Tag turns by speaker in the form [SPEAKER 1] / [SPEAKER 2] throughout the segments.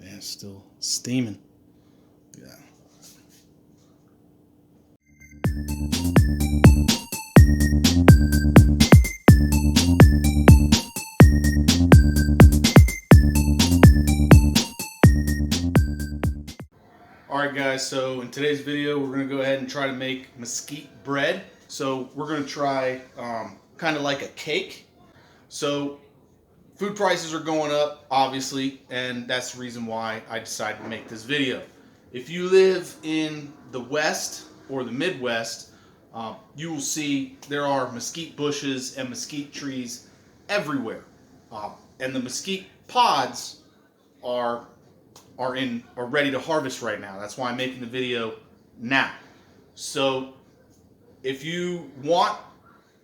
[SPEAKER 1] Yeah, it's still steaming. Yeah. Alright guys, so in today's video we're going to go ahead and try to make mesquite bread. So we're going to try kind of like a cake. So food prices are going up, obviously, and that's the reason why I decided to make this video. If you live in the West or the Midwest, you will see there are mesquite bushes and mesquite trees everywhere. And the mesquite pods are ready to harvest right now. That's why I'm making the video now. So if you want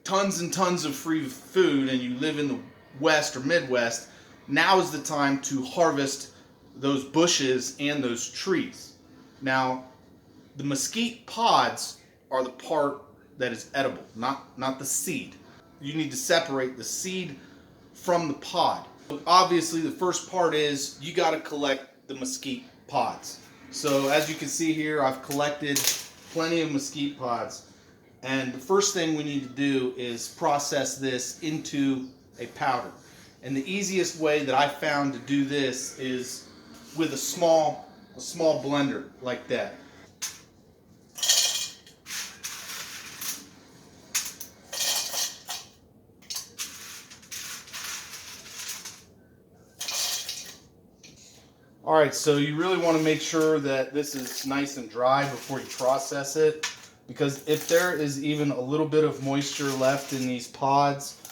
[SPEAKER 1] tons and tons of free food and you live in the West or Midwest, now is the time to harvest those bushes and those trees. Now, the mesquite pods are the part that is edible, not the seed. You need to separate the seed from the pod. Obviously, the first part is you got to collect the mesquite pods. So as you can see here, I've collected plenty of mesquite pods. And the first thing we need to do is process this into a powder. And the easiest way that I found to do this is with a small blender like that. Alright, so you really want to make sure that this is nice and dry before you process it, because if there is even a little bit of moisture left in these pods,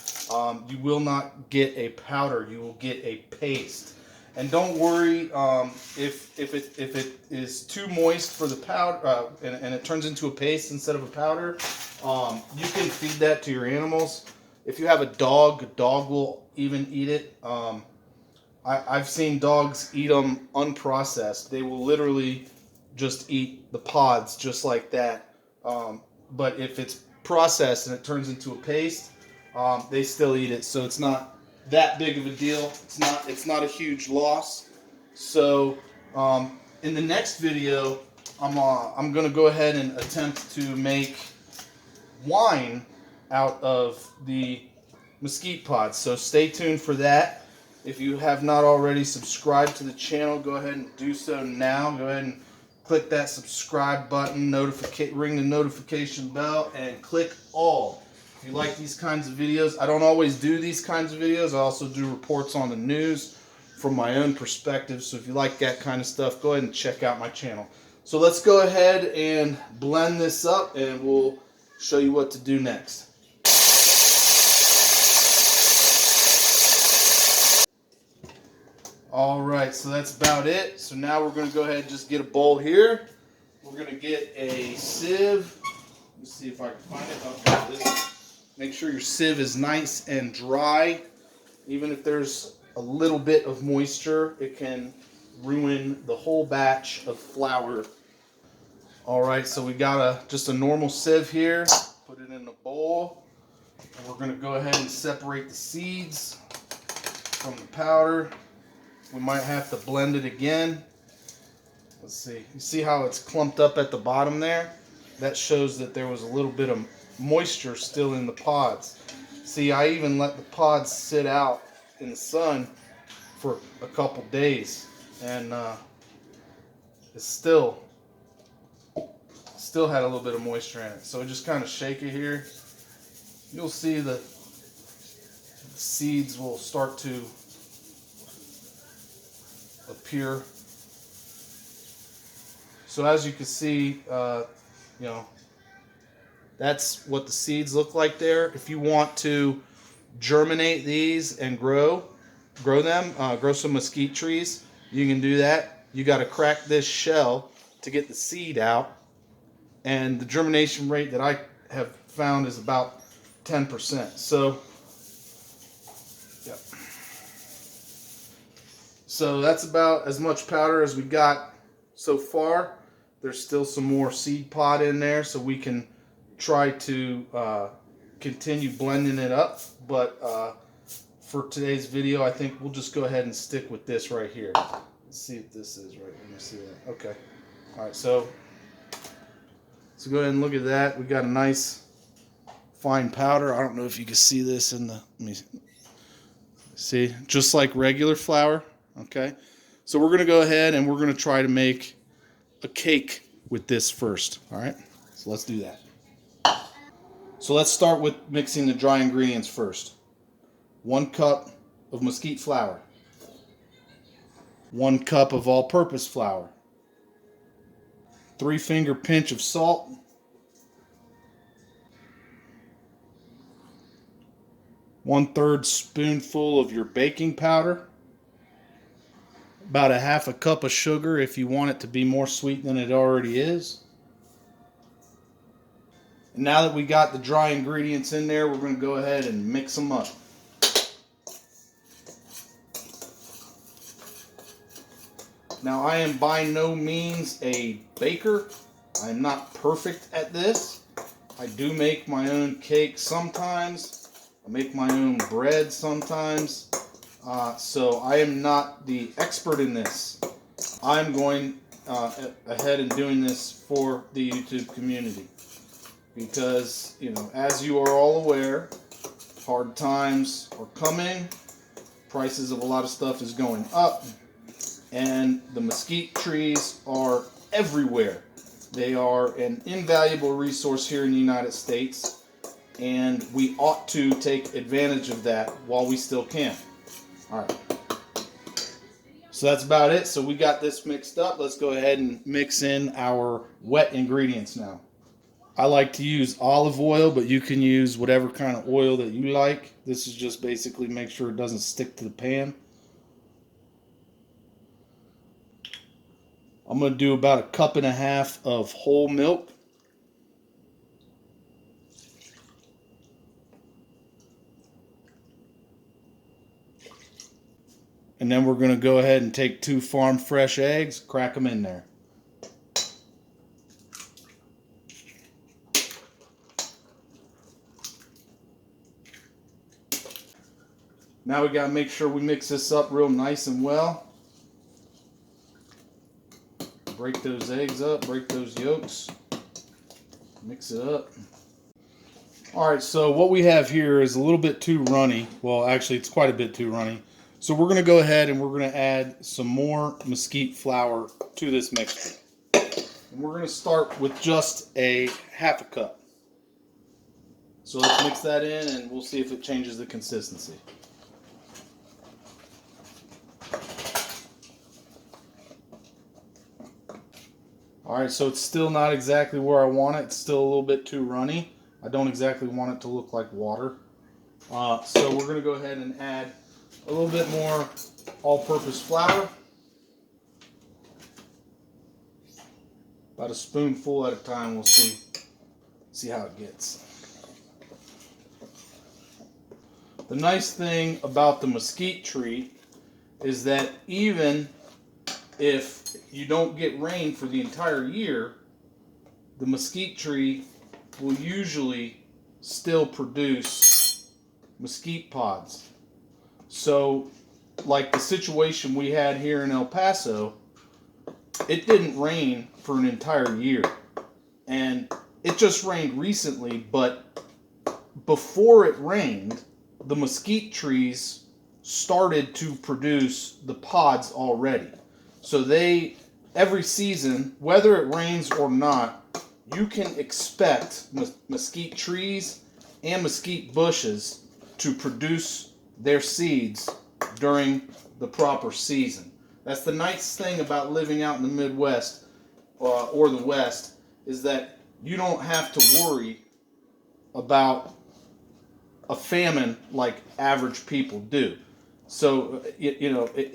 [SPEAKER 1] you will not get a powder, you will get a paste. And don't worry if it is too moist for the powder and it turns into a paste instead of a powder, you can feed that to your animals. If you have a dog will even eat it. I've seen dogs eat them unprocessed. They will literally just eat the pods just like that. But if it's processed and it turns into a paste, they still eat it. So it's not that big of a deal. It's not a huge loss. So in the next video, I'm going to go ahead and attempt to make wine out of the mesquite pods. So stay tuned for that. If you have not already subscribed to the channel, go ahead and do so now. Go ahead and click that subscribe button, ring the notification bell, and click all. If you like these kinds of videos, I don't always do these kinds of videos. I also do reports on the news from my own perspective. So if you like that kind of stuff, go ahead and check out my channel. So let's go ahead and blend this up, and we'll show you what to do next. Alright, so that's about it. So now we're going to go ahead and just get a bowl here. We're going to get a sieve. Let's see if I can find it. I'll do this. Make sure your sieve is nice and dry. Even if there's a little bit of moisture, it can ruin the whole batch of flour. Alright, so we got just a normal sieve here. Put it in a bowl. And we're going to go ahead and separate the seeds from the powder. We might have to blend it again. Let's see. You see how it's clumped up at the bottom there? That shows that there was a little bit of moisture still in the pods. See, I even let the pods sit out in the sun for a couple days, and it still had a little bit of moisture in it. So we just kind of shake it here. You'll see that the seeds will start to appear. So as you can see, that's what the seeds look like there. If you want to germinate these and grow some mesquite trees, you can do that. You got to crack this shell to get the seed out, and the germination rate that I have found is about 10%. So yep. So that's about as much powder as we got so far. There's still some more seed pod in there, so we can try to continue blending it up. But for today's video, I think we'll just go ahead and stick with this right here. Let's see if this is right. Let me see that. Okay. All right, so go ahead and look at that. We got a nice fine powder. I don't know if you can see this in the, let me see, just like regular flour. Okay. So we're going to go ahead and we're going to try to make a cake with this first. All right. So let's do that. So let's start with mixing the dry ingredients first. 1 cup of mesquite flour. 1 cup of all-purpose flour. 3-finger pinch of salt. 1/3 spoonful of your baking powder. About a 1/2 cup of sugar if you want it to be more sweet than it already is. And now that we got the dry ingredients in there, we're going to go ahead and mix them up. Now, I am by no means a baker. I am not perfect at this. I do make my own cake sometimes. I make my own bread sometimes. So I am not the expert in this. I'm going ahead and doing this for the YouTube community. Because, you know, as you are all aware, hard times are coming. Prices of a lot of stuff is going up. And the mesquite trees are everywhere. They are an invaluable resource here in the United States, and we ought to take advantage of that while we still can. All right. So that's about it. So we got this mixed up. Let's go ahead and mix in our wet ingredients now. I like to use olive oil, but you can use whatever kind of oil that you like. This is just basically make sure it doesn't stick to the pan. I'm going to do about 1.5 cups of whole milk. And then we're going to go ahead and take 2 farm fresh eggs, crack them in there. Now we got to make sure we mix this up real nice and well. Break those eggs up, break those yolks, mix it up. All right, so what we have here is a little bit too runny. Well, actually, it's quite a bit too runny. So we're going to go ahead and we're going to add some more mesquite flour to this mixture. And we're going to start with just a 1/2 cup. So let's mix that in and we'll see if it changes the consistency. Alright, so it's still not exactly where I want it. It's still a little bit too runny. I don't exactly want it to look like water. So we're going to go ahead and add a little bit more all-purpose flour. About a spoonful at a time. We'll see how it gets. The nice thing about the mesquite tree is that even if you don't get rain for the entire year, the mesquite tree will usually still produce mesquite pods. So, like the situation we had here in El Paso, it didn't rain for an entire year. And it just rained recently, but before it rained, the mesquite trees started to produce the pods already. So every season, whether it rains or not, you can expect mesquite trees and mesquite bushes to produce their seeds during the proper season. That's the nice thing about living out in the Midwest or the West, is that you don't have to worry about a famine like average people do. So,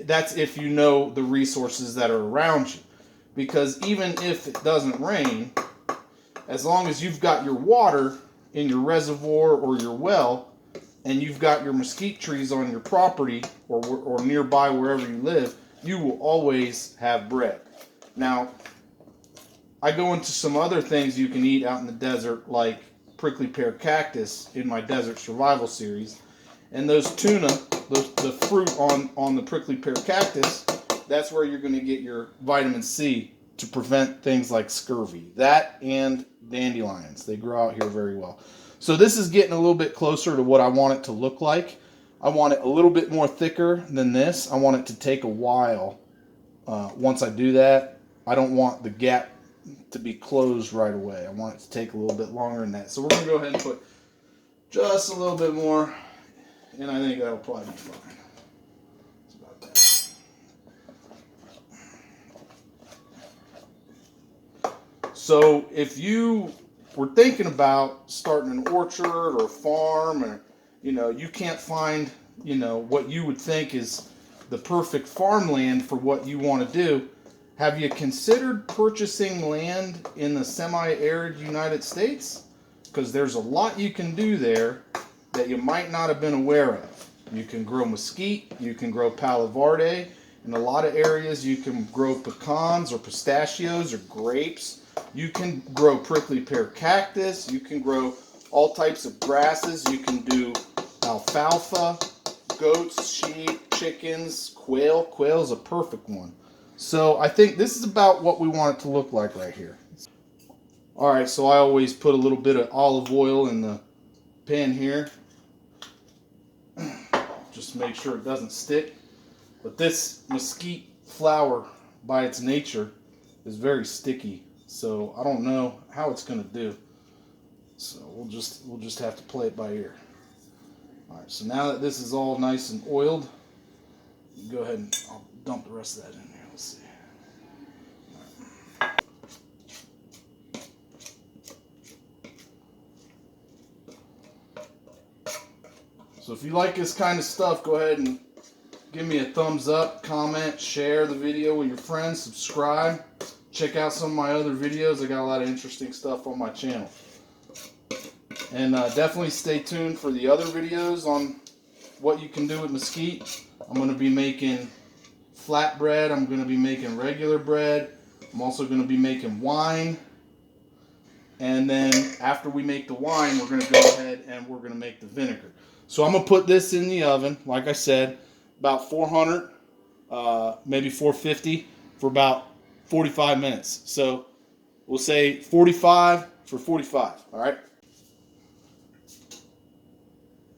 [SPEAKER 1] that's if you know the resources that are around you. Because even if it doesn't rain, as long as you've got your water in your reservoir or your well, and you've got your mesquite trees on your property or nearby wherever you live, you will always have bread. Now, I go into some other things you can eat out in the desert, like prickly pear cactus in my desert survival series. And those tuna, the fruit on the prickly pear cactus, that's where you're going to get your vitamin C to prevent things like scurvy. That and dandelions, they grow out here very well. So this is getting a little bit closer to what I want it to look like. I want it a little bit more thicker than this. I want it to take a while. Once I do that, I don't want the gap to be closed right away. I want it to take a little bit longer than that. So we're going to go ahead and put just a little bit more, and I think that'll probably be fine. That's about that. So if you were thinking about starting an orchard or farm, or you can't find what you would think is the perfect farmland for what you want to do, have you considered purchasing land in the semi-arid United States? Because there's a lot you can do there that you might not have been aware of. You can grow mesquite, you can grow palo verde. In a lot of areas you can grow pecans or pistachios or grapes. You can grow prickly pear cactus. You can grow all types of grasses. You can do alfalfa, goats, sheep, chickens, quail. Quail is a perfect one. So I think this is about what we want it to look like right here. All right, so I always put a little bit of olive oil in the pan here, just to make sure it doesn't stick. But this mesquite flower, by its nature, is very sticky. So I don't know how it's going to do. So we'll just have to play it by ear. All right, so now that this is all nice and oiled, go ahead and I'll dump the rest of that in there. Let's see. So if you like this kind of stuff, go ahead and give me a thumbs up, comment, share the video with your friends, subscribe. Check out some of my other videos. I got a lot of interesting stuff on my channel. And definitely stay tuned for the other videos on what you can do with mesquite. I'm going to be making flatbread. I'm going to be making regular bread. I'm also going to be making wine. And then after we make the wine, we're going to go ahead and we're going to make the vinegar. So I'm going to put this in the oven, like I said, about 400, maybe 450 for about 45 minutes. So we'll say 45 for 45, all right?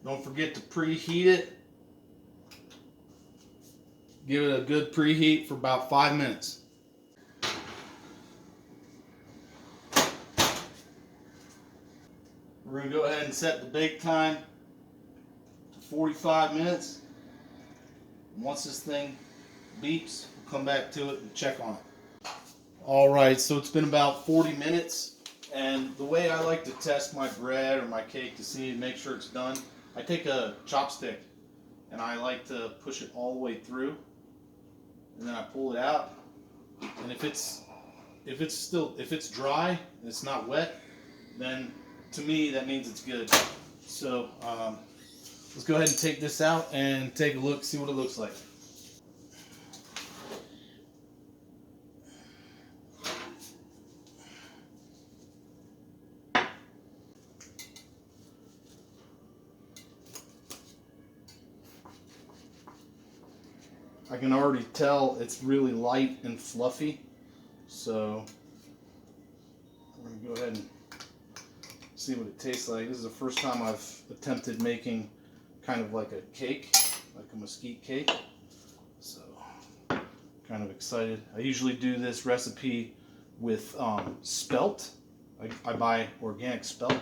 [SPEAKER 1] Don't forget to preheat it. Give it a good preheat for about 5 minutes. We're going to go ahead and set the bake time to 45 minutes. Once this thing beeps, we'll come back to it and check on it. All right, so it's been about 40 minutes, and the way I like to test my bread or my cake to see and make sure it's done, I take a chopstick and I like to push it all the way through, and then I pull it out. And if it's dry and it's not wet, then to me that means it's good. So let's go ahead and take this out and take a look, see what it looks like. I can already tell it's really light and fluffy, so I'm going to go ahead and see what it tastes like. This is the first time I've attempted making kind of like a cake, like a mesquite cake, so kind of excited. I usually do this recipe with spelt. I buy organic spelt.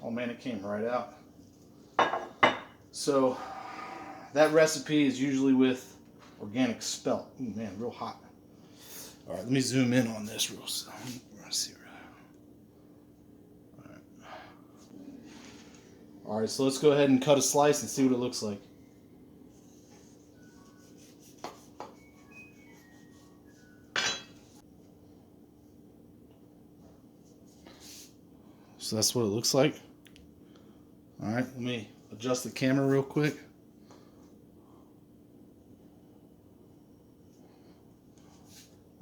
[SPEAKER 1] Oh man, it came right out. So that recipe is usually with organic spelt. Ooh, man, real hot. All right, let me zoom in on this real slow. Let's see. All right, so let's go ahead and cut a slice and see what it looks like. So that's what it looks like. All right, let me adjust the camera real quick.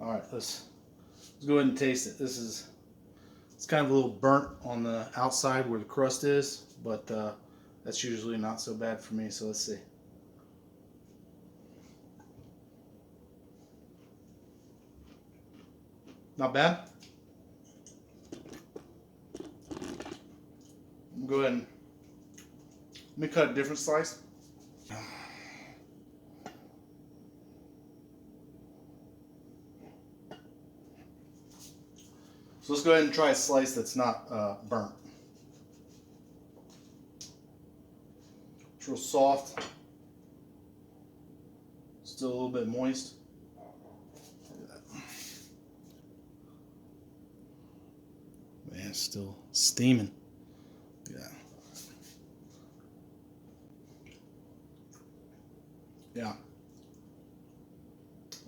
[SPEAKER 1] All right, let's go ahead and taste it. It's kind of a little burnt on the outside where the crust is, but that's usually not so bad for me, so let's see. Not bad. Go ahead and let me cut a different slice. So let's go ahead and try a slice that's not burnt. It's real soft. Still a little bit moist. Look at that. Man, it's still steaming. Yeah. Yeah.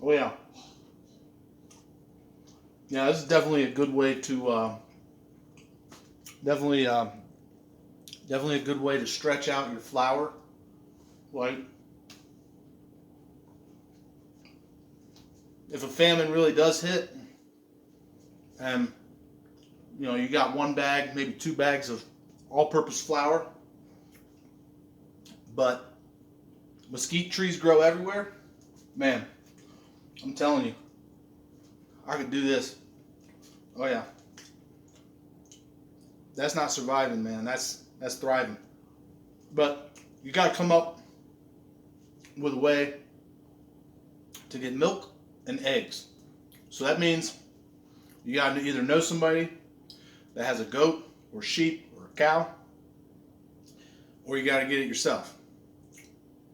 [SPEAKER 1] Oh yeah. Yeah, this is definitely a good way to definitely a good way to stretch out your flour. Like, if a famine really does hit, and you know you got one bag, maybe 2 bags of all-purpose flour, but mesquite trees grow everywhere, man, I'm telling you, I could do this. Oh yeah. That's not surviving, man. That's thriving. But you got to come up with a way to get milk and eggs. So that means you got to either know somebody that has a goat or sheep or a cow, or you got to get it yourself.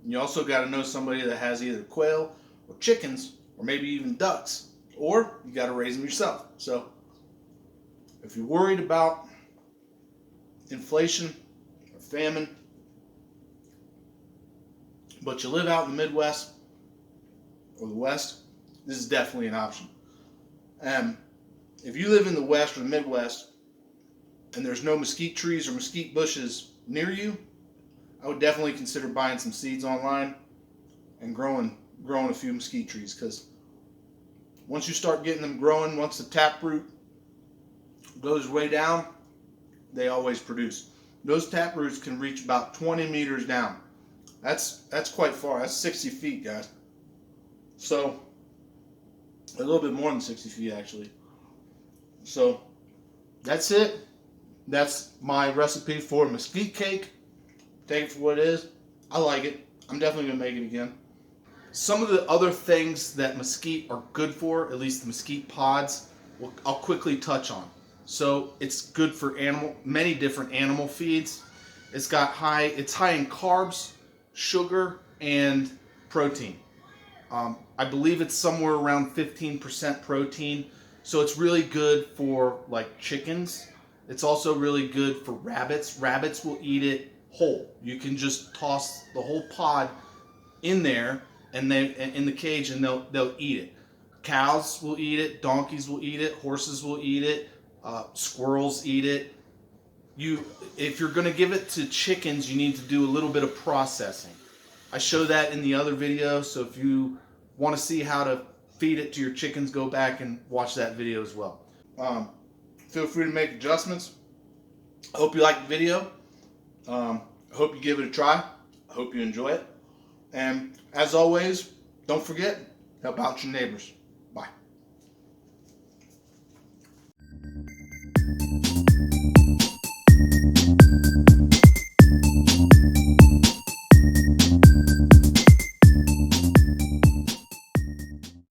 [SPEAKER 1] And you also got to know somebody that has either quail or chickens or maybe even ducks, or you got to raise them yourself. So if you're worried about inflation or famine, but you live out in the Midwest or the West, this is definitely an option. If you live in the West or the Midwest and there's no mesquite trees or mesquite bushes near you, I would definitely consider buying some seeds online and growing a few mesquite trees, because once you start getting them growing, once the taproot goes way down, they always produce. Those taproots can reach about 20 meters down. That's quite far. That's 60 feet, guys. So a little bit more than 60 feet actually. So that's it. That's my recipe for mesquite cake. Take it for what it is. I like it. I'm definitely gonna make it again. Some of the other things that mesquite are good for, at least the mesquite pods, I'll quickly touch on. So it's good for many different animal feeds. It's high in carbs, sugar, and protein. I believe it's somewhere around 15% protein. So it's really good for like chickens. It's also really good for rabbits. Rabbits will eat it whole. You can just toss the whole pod in there and then in the cage, and they'll eat it. Cows will eat it. Donkeys will eat it. Horses will eat it. Squirrels eat it. If you're going to give it to chickens, you need to do a little bit of processing. I show that in the other video, so if you want to see how to feed it to your chickens, go back and watch that video as well. Feel free to make adjustments. I hope you liked the video. I hope you give it a try. I hope you enjoy it. And as always, don't forget, help out your neighbors.